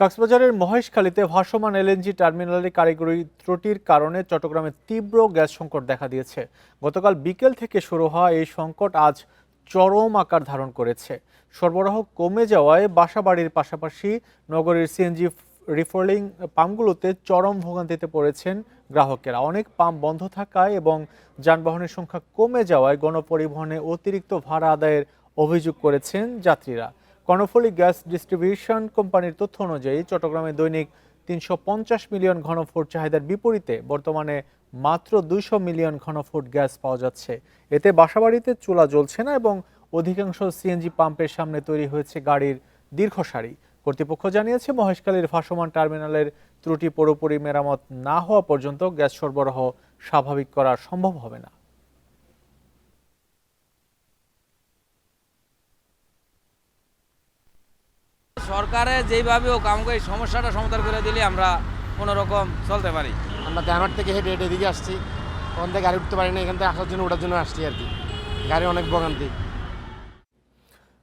কক্সবাজারের মহেশখালীতে ভাসমান এলএনজি টার্মিনালে কারিগরি ত্রুটির কারণে চট্টগ্রামে তীব্র গ্যাস সংকট দেখা দিয়েছে। গতকাল বিকেল থেকে শুরু হওয়া এই সংকট আজ চরম আকার ধারণ করেছে। সরবরাহ কমে যাওয়ায় বাসাবাড়ির পাশাপাশি নগরীর সিএনজি রিফিলিং পাম্পগুলোতে চরম ভোগান্তিতে পড়েছেন গ্রাহকেরা। অনেক পাম্প বন্ধ থাকায় এবং যানবাহনের সংখ্যা কমে যাওয়ায় গণপরিবহনে অতিরিক্ত ভাড়া আদায়ের অভিযোগ করেছেন যাত্রীরা। কর্ণফুলী গ্যাস ডিস্ট্রিবিউশন কোম্পানির তথ্য অনুযায়ী চট্টগ্রামে দৈনিক ৩৫০ মিলিয়ন ঘনফুট চাহিদার বিপরীতে বর্তমানে মাত্র ২০০ মিলিয়ন ঘনফুট গ্যাস পাওয়া যাচ্ছে। এতে বাসাবাড়িতে চুলা জ্বলছে না এবং অধিকাংশ সিএনজি পাম্পের সামনে তৈরি হয়েছে গাড়ির দীর্ঘ সারি। কর্তৃপক্ষ জানিয়েছে, মহেশখালীর ভাসমান টার্মিনালের ত্রুটি পুরোপুরি মেরামত না হওয়া পর্যন্ত গ্যাস সরবরাহ স্বাভাবিক করা সম্ভব হবে না। সরকারে যেইভাবে হোক আমাকে এই সমস্যাটা সমাধান করে দিলে আমরা কোনো রকম চলতে পারি। আমরা দেওয়ার থেকে হেঁটে হেঁটে এদিকে আসছি, ওখান থেকে গাড়ি উঠতে পারি না, এখান থেকে আসার জন্য ওঠার জন্য আসছি আর কি। গাড়ি অনেক ভোগান্তি।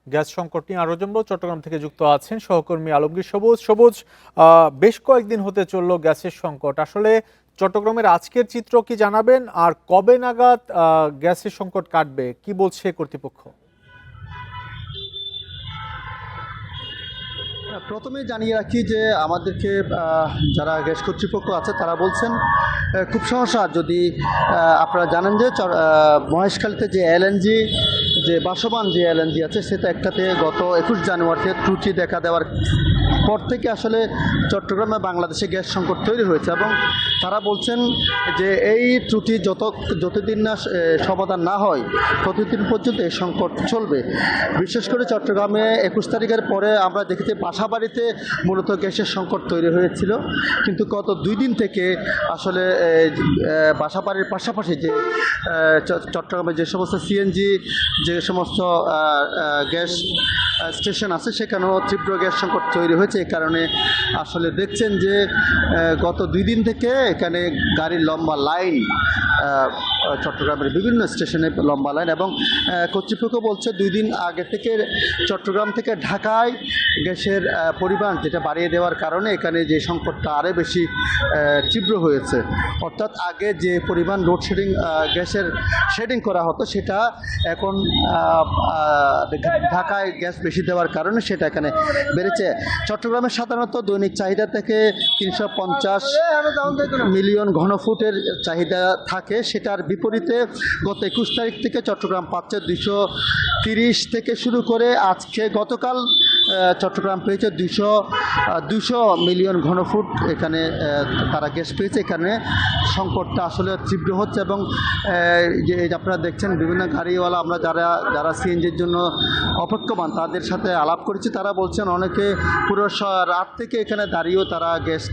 গ্যাস সংকট নিয়ে আরো জানবো। চট্টগ্রাম থেকে যুক্ত আছেন সহকর্মী আলমগীর সবুজ। বেশ কয়েকদিন হতে চললো গ্যাসের সংকট। আসলে চট্টগ্রামের আজকের চিত্র কি জানাবেন, আর কবে নাগাদ গ্যাসের সংকট কাটবে, কি বলছে কর্তৃপক্ষ? প্রথমেই জানিয়ে রাখি যে আমাদেরকে যারা গ্যাস কর্তৃপক্ষ আছে তারা বলছেন খুব সহসা, যদি আপনারা জানেন যে মহেশখালীতে যে এলএনজি যে ভাসমান যে এলএনজি আছে সেটা একটাতে গত ২১ জানুয়ারিতে ত্রুটি দেখা দেওয়ার পর থেকে আসলে চট্টগ্রামে বাংলাদেশে গ্যাস সংকট তৈরি হয়েছে এবং তারা বলছেন যে এই ত্রুটি যতদিন না সমাধান না হয় ততদিন পর্যন্ত এই সংকট চলবে। বিশেষ করে চট্টগ্রামে ২১ তারিখের পরে আমরা দেখেছি বাসাবাড়িতে মূলত গ্যাসের সংকট তৈরি হয়েছিল, কিন্তু গত ২ দিন থেকে আসলে বাসাবাড়ির পাশাপাশি যে চট্টগ্রামে যে সমস্ত সিএনজি যে সমস্ত গ্যাস স্টেশন আছে সেখানেও তীব্র গ্যাস সংকট তৈরি হয়েছে। এই কারণে আসলে দেখছেন যে গত ২ দিন থেকে এখানে গাড়ির লম্বা লাইন, চট্টগ্রামের বিভিন্ন স্টেশনে লম্বা লাইন, এবং কর্তৃপক্ষ বলছে ২ দিন আগে থেকে চট্টগ্রাম থেকে ঢাকায় গ্যাসের পরিমাণ যেটা বাড়িয়ে দেওয়ার কারণে এখানে যে সংকটটা আরও বেশি তীব্র হয়েছে। অর্থাৎ আগে যে পরিমাণ লোডশেডিং গ্যাসের শেডিং করা হতো সেটা এখন ঢাকায় গ্যাস বেশি দেওয়ার কারণে সেটা এখানে বেড়েছে। চট্টগ্রামে সাধারণত দৈনিক চাহিদা থেকে ৩৫০ মিলিয়ন ঘনফুটের চাহিদা থাকে, সেটার বিপরীতে গত ২১ তারিখ থেকে চট্টগ্রাম পাচ্ছে ২৩০ থেকে শুরু করে আজকে গতকাল চট্টগ্রাম পেয়েছে ২০০ মিলিয়ন ঘনফুট এখানে তারা গ্যাস পেয়েছে। এখানে সংকটটা আসলে তীব্র হচ্ছে এবং যে আপনারা দেখছেন বিভিন্ন গাড়িওয়ালা, আমরা যারা সিএনজির জন্য অপেক্ষমান তাদের সাথে আলাপ করেছি, তারা বলছেন অনেকে পুরো রাত থেকে এখানে দাঁড়িয়েও তারা গ্যাস